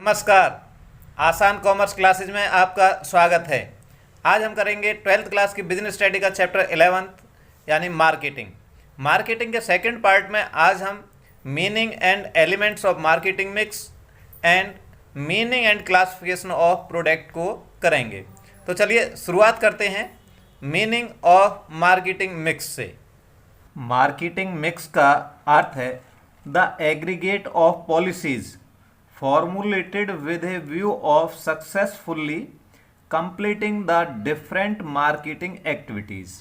नमस्कार। आसान commerce classes में आपका स्वागत है। आज हम करेंगे 12th क्लास की बिजनेस स्टडी का चैप्टर 11th यानी मार्केटिंग। मार्केटिंग के सेकंड पार्ट में आज हम meaning and elements of marketing mix and meaning and classification of product को करेंगे। तो चलिए शुरुआत करते हैं मीनिंग ऑफ मार्केटिंग मिक्स से। मार्केटिंग मिक्स का अर्थ है the aggregate of policies formulated with a view of successfully completing the different marketing activities।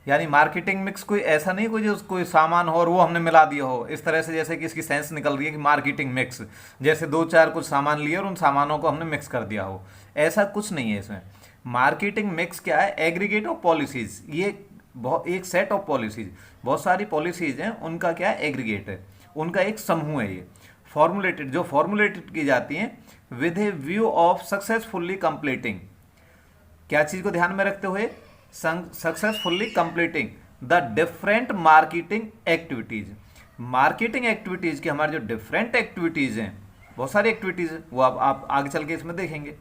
यानी मार्केटिंग मिक्स कोई ऐसा नहीं कोई जो कोई सामान हो और वो हमने मिला दिया हो इस तरह से, जैसे कि इसकी सेंस निकल रही है कि मार्केटिंग मिक्स जैसे दो चार कुछ सामान लिए और उन सामानों को हमने मिक्स कर दिया हो, ऐसा कुछ नहीं है इसमें। मार्केटिंग मिक्स क्या है? एग्रीगेट ऑफ पॉलिसीज, ये एक सेट ऑफ पॉलिसीज, बहुत सारी पॉलिसीज हैं, उनका क्या है? एग्रीगेट है, उनका एक समूह है। ये फॉर्मुलेटेड, जो फॉर्मुलेटेड की जाती हैं with A view of successfully completing, क्या चीज को ध्यान में रखते हुए? Successfully completing the different marketing activities. Marketing activities की हमारे जो डिफरेंट एक्टिविटीज हैं, बहुत सारी एक्टिविटीज हैं, वो आप आगे चल के इसमें देखेंगे।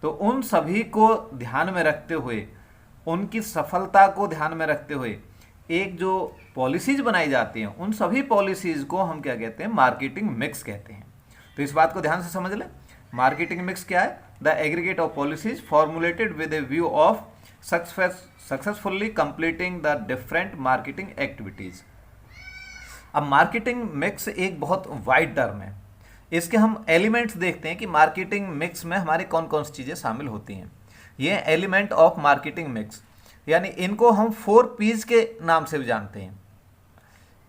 तो उन सभी को ध्यान में रखते हुए, उनकी सफलता को ध्यान में रखते हुए एक जो पॉलिसीज बनाई जाती हैं, उन सभी पॉलिसीज को हम क्या कहते हैं? मार्केटिंग मिक्स कहते हैं। तो इस बात को ध्यान से समझ लें। मार्केटिंग मिक्स क्या है? The aggregate of policies formulated with A view of successfully completing the different marketing activities. अब मार्केटिंग मिक्स एक बहुत वाइड टर्म है। इसके हम एलिमेंट्स देखते हैं कि मार्केटिंग मिक्स में हमारी कौन कौन सी चीज़ें शामिल होती हैं। ये एलिमेंट ऑफ मार्केटिंग मिक्स, यानी इनको हम 4 P's के नाम से भी जानते हैं,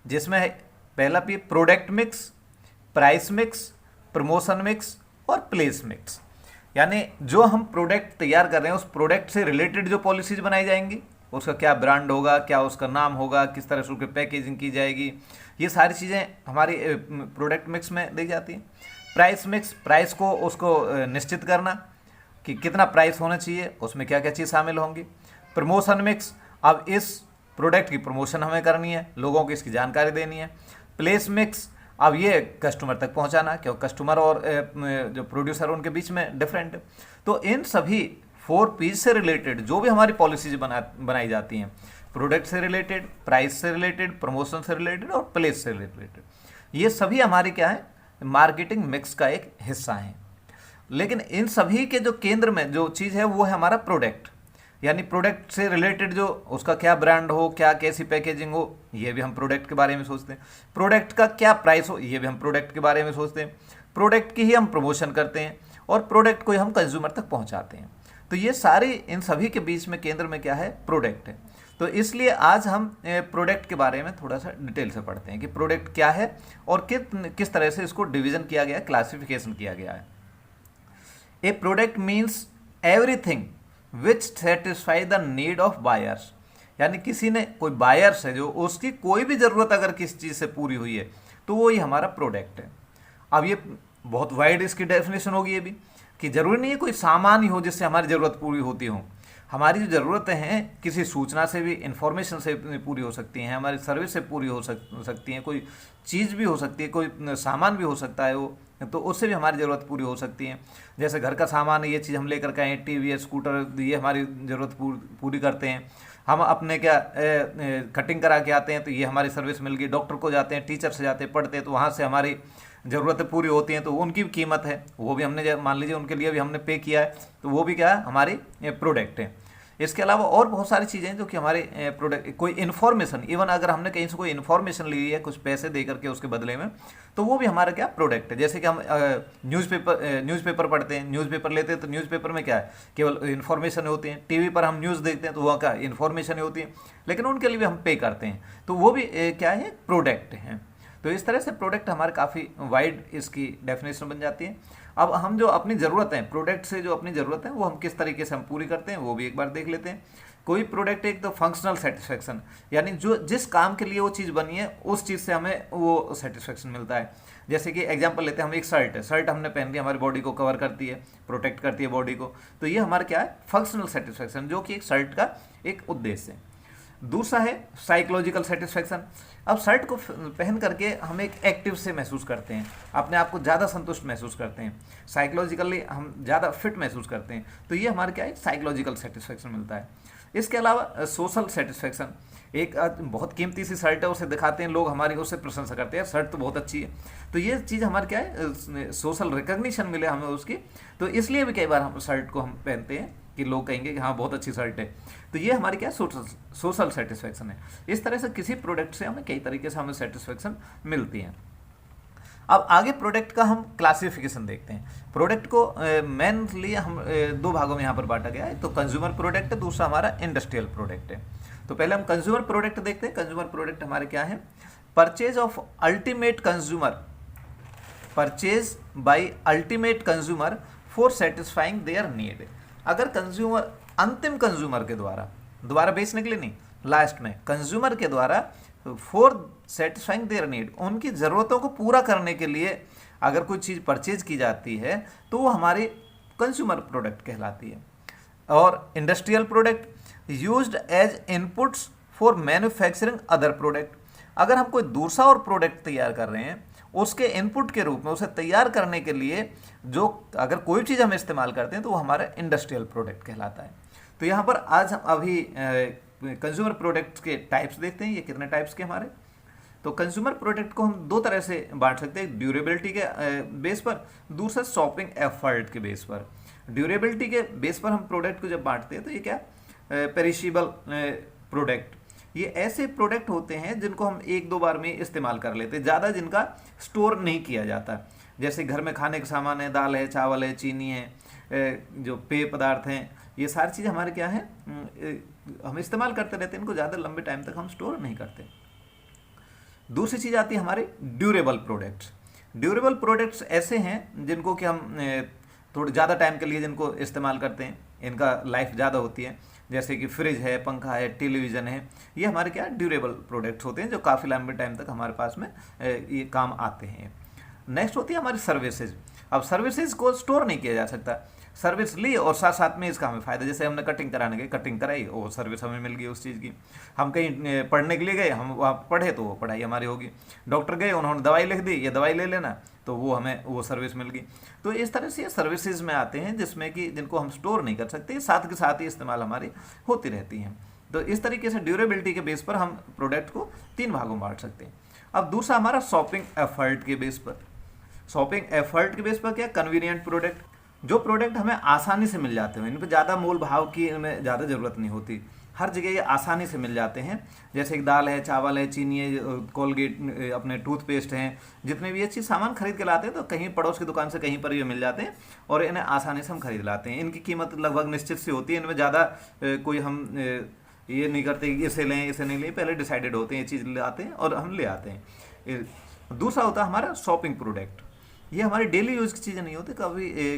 जिसमें है पहला P product mix, price mix, promotion mix और प्लेस मिक्स। यानी जो हम प्रोडक्ट तैयार कर रहे हैं उस प्रोडक्ट से रिलेटेड जो पॉलिसीज बनाई जाएंगी, उसका क्या ब्रांड होगा, क्या उसका नाम होगा, किस तरह से उसकी पैकेजिंग की जाएगी, ये सारी चीज़ें हमारी प्रोडक्ट मिक्स में दी जाती हैं। प्राइस मिक्स, प्राइस को उसको निश्चित करना कि कितना प्राइस होना चाहिए, उसमें क्या क्या चीज़ शामिल होंगी। प्रमोशन मिक्स, अब इस प्रोडक्ट की प्रमोशन हमें करनी है, लोगों को इसकी जानकारी देनी है। प्लेस मिक्स, अब ये कस्टमर तक पहुंचाना, क्योंकि कस्टमर और जो प्रोड्यूसर उनके बीच में डिफरेंट है। तो इन सभी 4 P's से रिलेटेड जो भी हमारी पॉलिसीज बनाई जाती हैं, प्रोडक्ट से रिलेटेड, प्राइस से रिलेटेड, प्रमोशन से रिलेटेड और प्लेस से रिलेटेड, ये सभी हमारी क्या है? मार्केटिंग मिक्स का एक हिस्सा है। लेकिन इन सभी के जो केंद्र में जो चीज़ है वो है हमारा प्रोडक्ट, यानी प्रोडक्ट से रिलेटेड जो उसका क्या ब्रांड हो, क्या कैसी पैकेजिंग हो, ये भी हम प्रोडक्ट के बारे में सोचते हैं। प्रोडक्ट का क्या प्राइस हो, ये भी हम प्रोडक्ट के बारे में सोचते हैं। प्रोडक्ट की ही हम प्रमोशन करते हैं और प्रोडक्ट को ही हम कंज्यूमर तक पहुंचाते हैं। तो ये सारी इन सभी के बीच में केंद्र में क्या है? प्रोडक्ट है। तो इसलिए आज हम प्रोडक्ट के बारे में थोड़ा सा डिटेल से पढ़ते हैं कि प्रोडक्ट क्या है और किस तरह से इसको डिवीजन किया गया है, क्लासिफिकेशन किया गया है। A product means everything which satisfy the need of buyers, यानी किसी ने, कोई बायर्स है जो उसकी कोई भी ज़रूरत अगर किसी चीज़ से पूरी हुई है तो वो ही हमारा प्रोडक्ट है। अब ये बहुत वाइड इसकी डेफिनेशन होगी ये भी, कि ज़रूरी नहीं है कोई सामान ही हो जिससे हमारी ज़रूरत पूरी होती हो। हमारी जो ज़रूरतें हैं किसी सूचना से भी, इंफॉर्मेशन से पूरी हो सकती हैं, हमारी सर्विस से पूरी हो सकती हैं, कोई चीज़ भी हो सकती है, कोई सामान भी हो सकता है वो, तो उससे भी हमारी ज़रूरत पूरी हो सकती है। जैसे घर का सामान है, ये चीज़ हम लेकर के आए, टीवी, स्कूटर, ये हमारी ज़रूरत पूरी करते हैं। हम अपने क्या कटिंग करा के आते हैं तो ये हमारी सर्विस मिल गई। डॉक्टर को जाते हैं, टीचर से जाते हैं, पढ़ते हैं, तो वहाँ से हमारी ज़रूरतें पूरी होती हैं, तो उनकी भी कीमत है, वो भी हमने, मान लीजिए उनके लिए भी हमने पे किया है, तो वो भी क्या है? हमारी प्रोडक्ट है। इसके अलावा और बहुत सारी चीज़ें जो कि हमारे प्रोडक्ट, कोई इन्फॉर्मेशन, इवन अगर हमने कहीं से कोई इन्फॉर्मेशन ली है कुछ पैसे दे करके उसके बदले में, तो वो भी हमारा क्या? प्रोडक्ट है। जैसे कि हम न्यूज़पेपर पढ़ते हैं, न्यूज़पेपर लेते हैं, तो न्यूज़पेपर में क्या है? केवल इन्फॉर्मेशन होती है। टीवी पर हम न्यूज़ देखते हैं तो वहाँ क्या? इन्फॉर्मेशन होती है, लेकिन उनके लिए भी हम पे करते हैं, तो वो भी क्या है? प्रोडक्ट हैं। तो इस तरह से प्रोडक्ट हमारे काफ़ी वाइड इसकी डेफिनेशन बन जाती है। अब हम जो अपनी ज़रूरतें, प्रोडक्ट से जो अपनी ज़रूरतें हैं वो हम किस तरीके से हम पूरी करते हैं वो भी एक बार देख लेते हैं। कोई प्रोडक्ट एक तो फंक्शनल सेटिस्फेक्शन, यानी जो जिस काम के लिए वो चीज़ बनी है उस चीज़ से हमें वो सेटिस्फेक्शन मिलता है। जैसे कि एग्जांपल लेते हैं, हम एक शर्ट है, शर्ट हमने पहन ली, हमारी बॉडी को कवर करती है, प्रोटेक्ट करती है बॉडी को, तो ये हमारा क्या है? फंक्शनल सेटिस्फेक्शन, जो कि एक शर्ट का एक उद्देश्य है। दूसरा है साइकोलॉजिकल सेटिस्फैक्शन। अब शर्ट को पहन करके हम एक एक्टिव से महसूस करते हैं, अपने आप को ज़्यादा संतुष्ट महसूस करते हैं, साइकोलॉजिकली हम ज़्यादा फिट महसूस करते हैं। तो ये हमारे क्या है, साइकोलॉजिकल सेटिस्फैक्शन मिलता है। इसके अलावा सोशल सेटिस्फैक्शन, एक बहुत कीमती सी शर्ट है, उसे दिखाते हैं लोग, हमारी उससे प्रशंसा करते हैं, शर्ट तो बहुत अच्छी है। तो ये चीज़ हमारे क्या है, सोशल रिकग्निशन मिले हमें उसकी, तो इसलिए भी कई बार हम शर्ट को हम पहनते हैं कि लोग कहेंगे कि हाँ बहुत अच्छी शर्ट है। तो ये हमारी क्या है, सोशल सेटिस्फैक्शन है। इस तरह से किसी प्रोडक्ट से हमें कई तरीके से हमें सेटिस्फैक्शन मिलती है। अब आगे प्रोडक्ट का हम क्लासिफिकेशन देखते हैं। प्रोडक्ट को मेनली हम दो भागों में यहाँ पर बांटा गया है। तो कंज्यूमर प्रोडक्ट है, दूसरा हमारा इंडस्ट्रियल प्रोडक्ट है। तो पहले हम कंज्यूमर प्रोडक्ट देखते हैं। कंज्यूमर प्रोडक्ट हमारे क्या है, purchase of ultimate consumer, purchase by ultimate consumer for satisfying their need. अगर कंज्यूमर, अंतिम कंज्यूमर के द्वारा, दोबारा बेचने के लिए नहीं, लास्ट में कंज्यूमर के द्वारा फॉर सेटिस्फाइंग देयर नीड, उनकी ज़रूरतों को पूरा करने के लिए अगर कोई चीज़ परचेज की जाती है तो वो हमारी कंज्यूमर प्रोडक्ट कहलाती है। और industrial product used as inputs for manufacturing other product. अगर हम कोई दूसरा और प्रोडक्ट तैयार कर रहे हैं, उसके इनपुट के रूप में उसे तैयार करने के लिए जो अगर कोई चीज़ हम इस्तेमाल करते हैं तो वो हमारा इंडस्ट्रियल प्रोडक्ट कहलाता है। तो यहाँ पर आज हम अभी कंज्यूमर प्रोडक्ट्स के टाइप्स देखते हैं। ये कितने टाइप्स के हमारे, तो कंज्यूमर प्रोडक्ट को हम दो तरह से बांट सकते हैं, ड्यूरेबिलिटी के बेस पर, दूसरा शॉपिंग एफर्ट के बेस पर। ड्यूरेबिलिटी के बेस पर हम प्रोडक्ट को जब बांटते हैं तो ये क्या, पेरिशेबल प्रोडक्ट, ये ऐसे प्रोडक्ट होते हैं जिनको हम एक दो बार में इस्तेमाल कर लेते हैं, ज़्यादा जिनका स्टोर नहीं किया जाता। जैसे घर में खाने के सामान है, दाल है, चावल है, चीनी है, जो पेय पदार्थ हैं, ये सारी चीज़ हमारे क्या है, हम इस्तेमाल करते रहते हैं, इनको ज़्यादा लंबे टाइम तक हम स्टोर नहीं करते। दूसरी चीज़ आती है हमारे ड्यूरेबल प्रोडक्ट्स। ड्यूरेबल प्रोडक्ट्स ऐसे हैं जिनको कि हम थोड़े ज़्यादा टाइम के लिए जिनको इस्तेमाल करते हैं, इनका लाइफ ज़्यादा होती है। जैसे कि फ्रिज है, पंखा है, टेलीविज़न है, ये हमारे क्या ड्यूरेबल प्रोडक्ट्स होते हैं जो काफ़ी लंबे टाइम तक हमारे पास में ये काम आते हैं। नेक्स्ट होती है हमारी सर्विसेज। अब सर्विसेज को स्टोर नहीं किया जा सकता, सर्विस ली और साथ साथ में इसका हमें फ़ायदा, जैसे हमने कटिंग कराने गए, कटिंग कराई, वो सर्विस हमें मिल गई उस चीज़ की। हम कहीं पढ़ने के लिए गए, हम वहाँ पढ़े तो वो पढ़ाई हमारी होगी। डॉक्टर गए, उन्होंने दवाई लिख दी, ये दवाई ले लेना, तो वो हमें वो सर्विस मिल गई। तो इस तरह से ये सर्विसेज में आते हैं जिसमें कि जिनको हम स्टोर नहीं कर सकते, साथ के साथ ही इस्तेमाल हमारी होती रहती हैं। तो इस तरीके से ड्यूरेबिलिटी के बेस पर हम प्रोडक्ट को तीन भागों में बांट सकते हैं। अब दूसरा हमारा शॉपिंग एफर्ट के बेस पर। शॉपिंग एफर्ट के बेस पर क्या, कन्वीनियंट प्रोडक्ट, जो प्रोडक्ट हमें आसानी से मिल जाते हैं, इन पर ज़्यादा मोल भाव की इनमें ज़्यादा ज़रूरत नहीं होती, हर जगह ये आसानी से मिल जाते हैं। जैसे कि दाल है, चावल है, चीनी है, कोलगेट, अपने टूथपेस्ट हैं, जितने भी ये चीज़ सामान खरीद के लाते हैं तो कहीं पड़ोस की दुकान से कहीं पर ये मिल जाते हैं और इन्हें आसानी से हम खरीद लाते हैं। इनकी कीमत लगभग निश्चित सी होती है, इनमें ज़्यादा कोई हम ये नहीं करते कि इसे लें इसे नहीं लें, पहले डिसाइडेड होते हैं, ये चीज़ ले आते हैं और हम ले आते हैं। दूसरा होता है हमारा शॉपिंग प्रोडक्ट। ये हमारी डेली यूज़ की चीज़ें नहीं होती,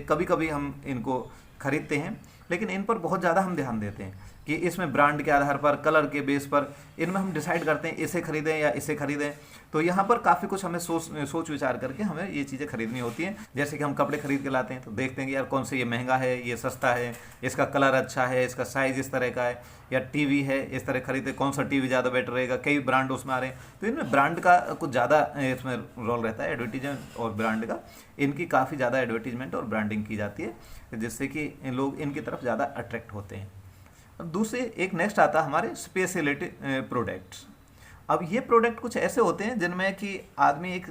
कभी कभी हम इनको खरीदते हैं, लेकिन इन पर बहुत ज़्यादा हम ध्यान देते हैं कि इसमें ब्रांड के आधार पर, कलर के बेस पर, इनमें हम डिसाइड करते हैं इसे खरीदें या इसे खरीदें। तो यहाँ पर काफ़ी कुछ हमें सोच विचार करके हमें ये चीज़ें खरीदनी होती हैं। जैसे कि हम कपड़े खरीद के लाते हैं तो देखते हैं कि यार कौन से ये महंगा है, ये सस्ता है, इसका कलर अच्छा है, इसका साइज़ इस तरह का है, या टीवी है इस तरह खरीदे, कौन सा टीवी ज़्यादा बेटर रहेगा, कई ब्रांड उसमें आ रहे हैं। तो इनमें ब्रांड का कुछ ज़्यादा इसमें रोल रहता है, एडवर्टीजमेंट और ब्रांड का, इनकी काफ़ी ज़्यादा एडवर्टीजमेंट और ब्रांडिंग की जाती है जिससे कि लोग इनकी तरफ ज़्यादा अट्रैक्ट होते हैं। अब दूसरे एक नेक्स्ट आता है हमारे स्पेशलिटी प्रोडक्ट्स। अब ये प्रोडक्ट कुछ ऐसे होते हैं जिनमें कि आदमी एक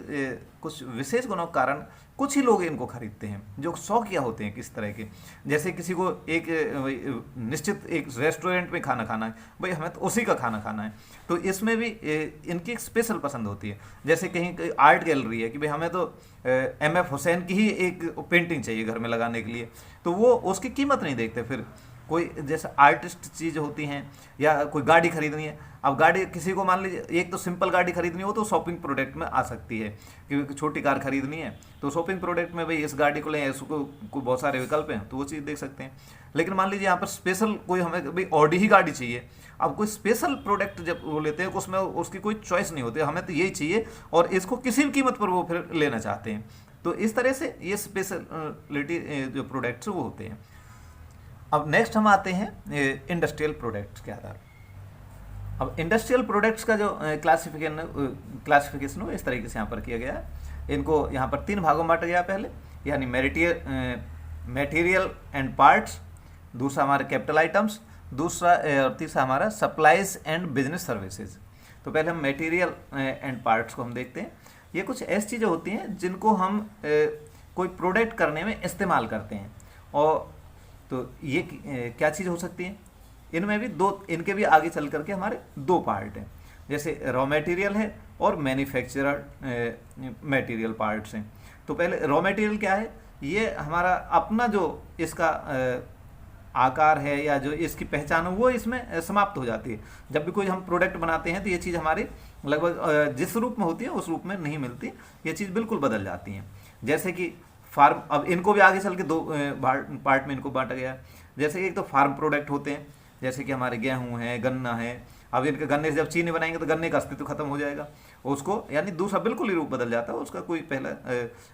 कुछ विशेष गुणों के कारण कुछ ही लोग इनको खरीदते हैं, जो शौकिया होते हैं किस तरह के। जैसे किसी को एक निश्चित एक रेस्टोरेंट में खाना खाना है, भाई हमें तो उसी का खाना खाना है, तो इसमें भी इनकी एक स्पेशल पसंद होती है। जैसे कहीं आर्ट गैलरी है कि भाई हमें तो M.F. हुसैन की ही एक पेंटिंग चाहिए घर में लगाने के लिए, तो वो उसकी कीमत नहीं देखते। फिर कोई जैसे आर्टिस्ट चीज़ होती हैं, या कोई गाड़ी खरीदनी है, अब गाड़ी किसी को मान लीजिए एक तो सिंपल गाड़ी खरीदनी हो तो शॉपिंग प्रोडक्ट में आ सकती है, क्योंकि छोटी कार खरीदनी है तो शॉपिंग प्रोडक्ट में भाई इस गाड़ी को लें, इसको बहुत सारे विकल्प हैं तो वो चीज़ देख सकते हैं। लेकिन मान लीजिए यहाँ पर स्पेशल कोई हमें भाई ऑडी ही गाड़ी चाहिए, अब कोई स्पेशल प्रोडक्ट जब वो लेते हैं उसमें उसकी कोई चॉइस नहीं होती, हमें तो यही चाहिए और इसको किसी भी कीमत पर वो फिर लेना चाहते हैं। तो इस तरह से ये स्पेशलिटी जो प्रोडक्ट्स वो होते हैं। अब नेक्स्ट हम आते हैं इंडस्ट्रियल प्रोडक्ट्स के आधार। अब इंडस्ट्रियल प्रोडक्ट्स का जो क्लासिफिकेशन हो इस तरीके से यहाँ पर किया गया है। इनको यहाँ पर 3 भागों में बांटा गया पहले, यानी मटेरियल एंड पार्ट्स, दूसरा हमारे कैपिटल आइटम्स, दूसरा और तीसरा हमारा सप्लाईज एंड बिजनेस सर्विसेज। तो पहले हम मटेरियल एंड पार्ट्स को हम देखते हैं। ये कुछ ऐसी चीज़ें होती हैं जिनको हम कोई प्रोडक्ट करने में इस्तेमाल करते हैं। और तो ये क्या चीज़ हो सकती है, इनमें भी इनके भी आगे चल करके हमारे 2 पार्ट हैं, जैसे रॉ मटेरियल है और मैन्युफैक्चरड मटेरियल पार्ट्स हैं। तो पहले रॉ मटेरियल क्या है, ये हमारा अपना जो इसका आकार है या जो इसकी पहचान हो वो इसमें समाप्त हो जाती है। जब भी कोई हम प्रोडक्ट बनाते हैं तो ये चीज़ हमारी लगभग जिस रूप में होती है उस रूप में नहीं मिलती, ये चीज़ बिल्कुल बदल जाती है। जैसे कि फार्म, अब इनको भी आगे चल के 2 पार्ट में इनको बांटा गया है। जैसे कि एक तो फार्म प्रोडक्ट होते हैं, जैसे कि हमारे गेहूँ है, गन्ना है। अब इनके गन्ने से जब चीनी बनाएंगे तो गन्ने का अस्तित्व खत्म हो जाएगा, उसको यानी दूसरा बिल्कुल ही रूप बदल जाता है उसका। कोई पहला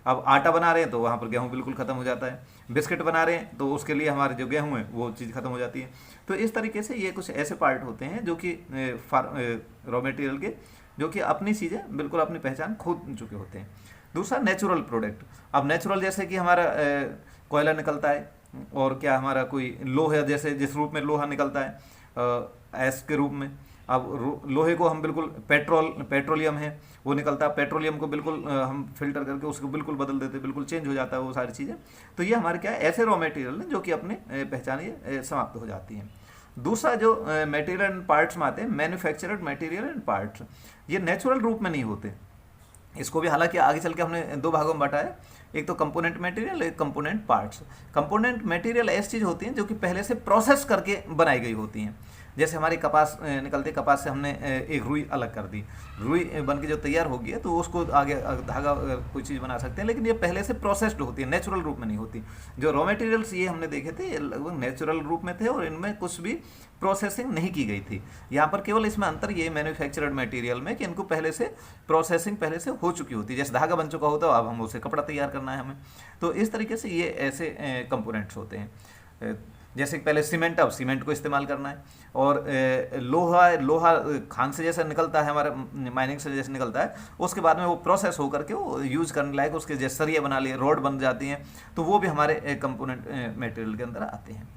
अब आटा बना रहे हैं तो वहाँ पर गेहूँ बिल्कुल खत्म हो जाता है, बिस्किट बना रहे हैं तो उसके लिए हमारे जो गेहूँ है वो चीज़ खत्म हो जाती है। तो इस तरीके से ये कुछ ऐसे पार्ट होते हैं जो कि रॉ मटेरियल के, जो कि अपनी चीज़ें बिल्कुल अपनी पहचान खो चुके होते हैं। दूसरा नेचुरल प्रोडक्ट। अब नेचुरल जैसे कि हमारा कोयला निकलता है, और क्या हमारा कोई लोहा, जैसे जिस रूप में लोहा निकलता है ऐस के रूप में। अब लोहे को हम बिल्कुल पेट्रोलियम है वो निकलता है, पेट्रोलियम को बिल्कुल हम फिल्टर करके उसको बिल्कुल बदल देते हैं, बिल्कुल चेंज हो जाता है वो सारी चीज़ें। तो ये हमारे क्या है, ऐसे रॉ मटेरियल हैं जो कि अपने पहचान ये समाप्त हो जाती हैं। दूसरा जो मटेरियल एंड पार्ट्स में आते हैं, मैन्युफैक्चरड मटेरियल एंड पार्ट्स, ये नेचुरल रूप में नहीं होते। इसको भी हालांकि आगे चल के हमने 2 भागों में बांटा है, एक तो कंपोनेंट मटेरियल, एक कंपोनेंट पार्ट्स। कंपोनेंट मटेरियल ऐसी चीज़ होती हैं जो कि पहले से प्रोसेस करके बनाई गई होती हैं। जैसे हमारी कपास निकलती, कपास से हमने एक रुई अलग कर दी, रुई बन के जो तैयार होगी है तो उसको आगे धागा कोई चीज़ बना सकते हैं, लेकिन ये पहले से प्रोसेस्ड होती है, नेचुरल रूप में नहीं होती। जो रॉ मटेरियल्स ये हमने देखे थे ये लगभग नेचुरल रूप में थे और इनमें कुछ भी प्रोसेसिंग नहीं की गई थी। यहाँ पर केवल इसमें अंतर ये मैन्युफैक्चरड मटेरियल में कि इनको पहले से प्रोसेसिंग पहले से हो चुकी होती है, जैसे धागा बन चुका होता है अब हम उसे कपड़ा तैयार करना है हमें। तो इस तरीके से ये ऐसे कंपोनेंट्स होते हैं। जैसे पहले सीमेंट, अब सीमेंट को इस्तेमाल करना है, और लोहा खान से जैसे निकलता है, हमारा माइनिंग से जैसे निकलता है, उसके बाद में वो प्रोसेस होकर के वो यूज़ करने लायक उसके जैसे सरिये बना लिए, रोड बन जाती हैं, तो वो भी हमारे कंपोनेंट मटेरियल के अंदर आते हैं।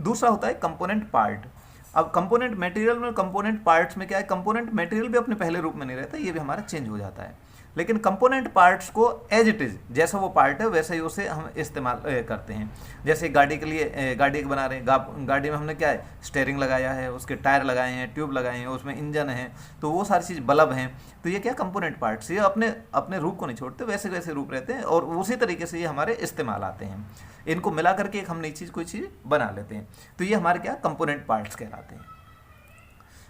दूसरा होता है कंपोनेंट पार्ट। अब कंपोनेंट मटेरियल में, कंपोनेंट पार्ट्स में क्या है, कंपोनेंट मटेरियल भी अपने पहले रूप में नहीं रहता, ये भी हमारा चेंज हो जाता है। लेकिन कंपोनेंट पार्ट्स को एज इट इज़, जैसा वो पार्ट है वैसे ही उसे हम इस्तेमाल करते हैं। जैसे गाड़ी के लिए गाड़ी बना रहे हैं, गाड़ी में हमने क्या है, स्टेयरिंग लगाया है, उसके टायर लगाए हैं, ट्यूब लगाए हैं, उसमें इंजन है, तो वो सारी चीज़, बल्ब हैं, तो ये क्या कंपोनेंट पार्ट्स, ये अपने अपने रूप को नहीं छोड़ते, वैसे वैसे रूप रहते हैं और उसी तरीके से ये हमारे इस्तेमाल आते हैं। इनको मिला करके एक हम नई चीज़, कोई चीज़ बना लेते हैं, तो ये हमारे क्या कंपोनेंट पार्ट्स कहलाते हैं।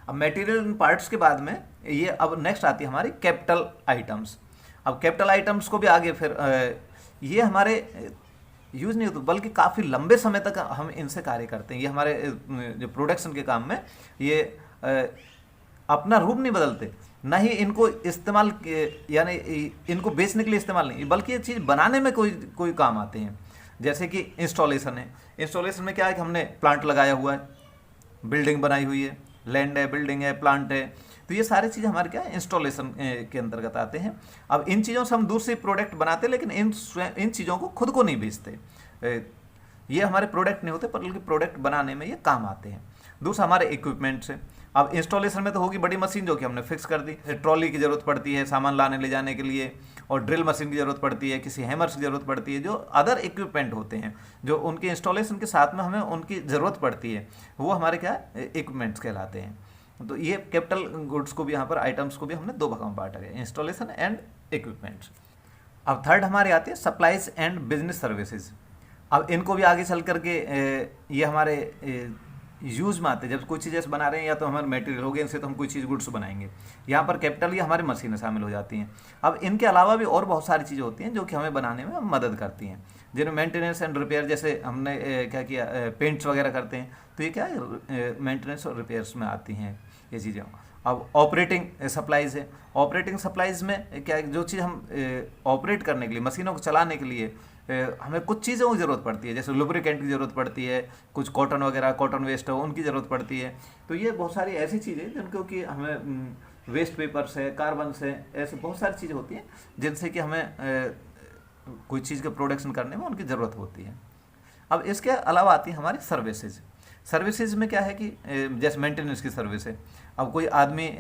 अब मटेरियल पार्ट्स के बाद में ये अब नेक्स्ट आती है हमारी कैपिटल आइटम्स। अब कैपिटल आइटम्स को भी आगे फिर ये हमारे यूज़ नहीं होते, बल्कि काफ़ी लंबे समय तक हम इनसे कार्य करते हैं। ये हमारे जो प्रोडक्शन के काम में ये अपना रूप नहीं बदलते, ना ही इनको इस्तेमाल, यानी इनको बेचने के लिए इस्तेमाल नहीं, बल्कि ये चीज़ बनाने में कोई काम आते हैं। जैसे कि इंस्टॉलेशन है, इंस्टॉलेशन में क्या है कि हमने प्लांट लगाया हुआ है, बिल्डिंग बनाई हुई है, लैंड है, बिल्डिंग है, प्लांट है, तो ये सारी चीज़ें हमारे क्या इंस्टॉलेशन के अंतर्गत आते हैं। अब इन चीज़ों से हम दूसरे प्रोडक्ट बनाते हैं, लेकिन इन चीज़ों को खुद को नहीं बेचते, ये हमारे प्रोडक्ट नहीं होते, बल्कि प्रोडक्ट बनाने में ये काम आते हैं। दूसरा हमारे इक्विपमेंट्स है। अब इंस्टॉलेशन में तो होगी बड़ी मशीन जो कि हमने फिक्स कर दी, ट्रॉली की ज़रूरत पड़ती है सामान लाने ले जाने के लिए, और ड्रिल मशीन की ज़रूरत पड़ती है, किसी हैमर्स की ज़रूरत पड़ती है, जो अदर इक्विपमेंट होते हैं जो उनके इंस्टॉलेशन के साथ में हमें उनकी ज़रूरत पड़ती है, वो हमारे क्या इक्विपमेंट्स कहलाते हैं। तो ये कैपिटल गुड्स को भी, यहाँ पर आइटम्स को भी हमने 2 भागों में बांटा गया, इंस्टॉलेशन एंड इक्विपमेंट्स। अब थर्ड हमारे आती है सप्लाईज एंड बिजनेस सर्विसेज। अब इनको भी आगे चल करके ये हमारे यूज़ में आते हैं। जब कोई चीज़ ऐसे बना रहे हैं, या तो हमारे मटेरियल हो गए, इनसे तो हम कोई चीज़ गुड्स बनाएंगे, यहाँ पर कैपिटल ये हमारी मशीनें शामिल हो जाती हैं। अब इनके अलावा भी और बहुत सारी चीज़ें होती हैं जो कि हमें बनाने में मदद करती हैं, जिनमें मेंटेनेंस एंड रिपेयर, जैसे हमने क्या किया, पेंट्स वगैरह करते हैं, तो ये क्या है मेंटेनेंस और रिपेयर्स में आती हैं ये चीज़ें। अब ऑपरेटिंग सप्लाईज है, ऑपरेटिंग सप्लाईज में क्या, जो चीज़ हम ऑपरेट करने के लिए, मशीनों को चलाने के लिए हमें कुछ चीज़ों की ज़रूरत पड़ती है, जैसे लुब्रिकेंट की ज़रूरत पड़ती है, कुछ कॉटन वगैरह, कॉटन वेस्ट हो उनकी ज़रूरत पड़ती है। तो ये बहुत सारी ऐसी चीज़ें जिनको कि हमें वेस्ट पेपर्स है, कार्बन से, ऐसे बहुत सारी चीज़ें होती हैं जिनसे कि हमें कोई चीज़ का प्रोडक्शन करने में उनकी ज़रूरत होती है। अब इसके अलावा आती है हमारी सर्विसेज। सर्विसेज में क्या है कि जैसे मेंटेनेंस की सर्विस है। अब कोई आदमी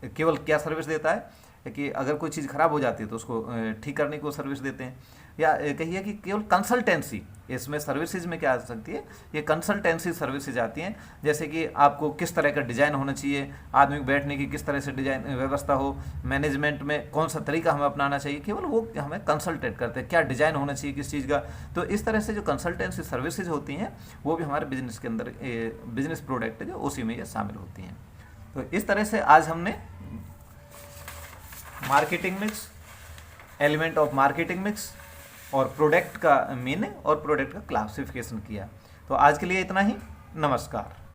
केवल क्या सर्विस देता है कि अगर कोई चीज़ ख़राब हो जाती है तो उसको ठीक करने की सर्विस देते हैं, या कहिए कि केवल कंसल्टेंसी। इसमें सर्विसेज में क्या आ सकती है, ये कंसल्टेंसी सर्विसेज आती हैं, जैसे कि आपको किस तरह का डिज़ाइन होना चाहिए, आदमी को बैठने की किस तरह से डिज़ाइन व्यवस्था हो, मैनेजमेंट में कौन सा तरीका हमें अपनाना चाहिए, केवल वो हमें कंसल्टेट करते हैं, क्या डिज़ाइन होना चाहिए किस चीज़ का। तो इस तरह से जो कंसल्टेंसी सर्विसेज होती हैं वो भी हमारे बिजनेस के अंदर, बिजनेस प्रोडक्ट जो उसी में ये शामिल होती हैं। तो इस तरह से आज हमने marketing mix, element of marketing mix और प्रोडक्ट का मीनिंग और प्रोडक्ट का क्लासिफिकेशन किया। तो आज के लिए इतना ही। नमस्कार।